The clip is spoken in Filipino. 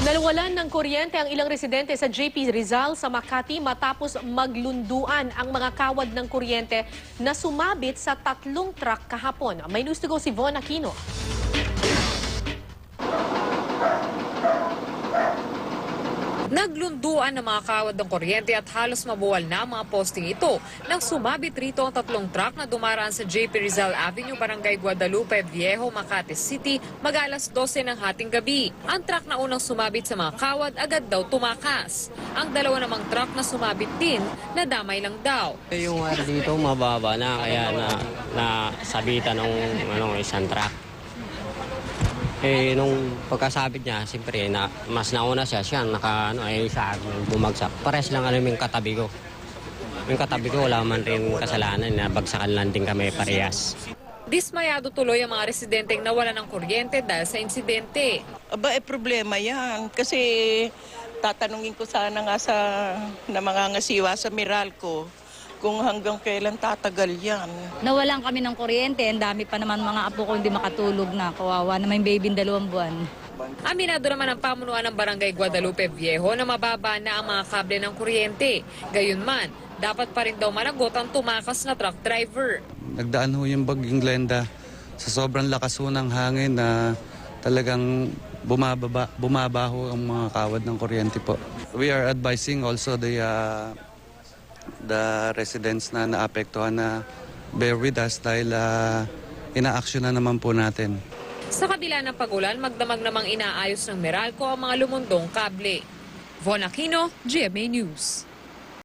Nawalan ng kuryente ang ilang residente sa JP Rizal sa Makati matapos maglunduan ang mga kawad ng kuryente na sumabit sa 3 truck kahapon. May news to go si Von Aquino. Naglunduan ng mga kawad ng kuryente at halos mabuwal na ang mga posting ito nang sumabit rito ang 3 truck na dumaraan sa JP Rizal Avenue, Barangay Guadalupe Viejo, Makati City, mag-alas 12 ng hating gabi. Ang truck na unang sumabit sa mga kawad agad daw tumakas. Ang dalawa namang truck na sumabit din, nadamay lang daw. Yung wire dito mababa na kaya nasabitan ng isang truck. Nung pagkasabit niya, siyempre, mas nauna siya sa bumagsak. Pares lang alam yung katabi ko. Yung katabi ko, wala man rin kasalanan na bagsakan lang din kami parehas. Dismayado tuloy ang mga residenteng nawala ng kuryente dahil sa insidente. Problema yan. Kasi tatanungin ko sana nga na mga ngasiwa sa Meralco kung hanggang kailan tatagal yan. Nawalan kami ng kuryente, ang dami pa naman mga apo ko hindi makatulog na. Kawawa na may baby 2 buwan. Aminado naman ang pamunuan ng Barangay Guadalupe Viejo na mababa na ang mga kable ng kuryente. Gayunman, dapat pa rin daw managot ang tumakas na truck driver. Nagdaan ho yung bagyong Glenda sa sobrang lakas ho ng hangin na talagang bumaba ho ang mga kawad ng kuryente po. We are advising also the residents na naapektuhan na bear with us dahil ina-action na naman po natin. Sa kabila ng pagulan, magdamag namang inaayos ng Meralco ang mga lumundong kable. Von Aquino, GMA News.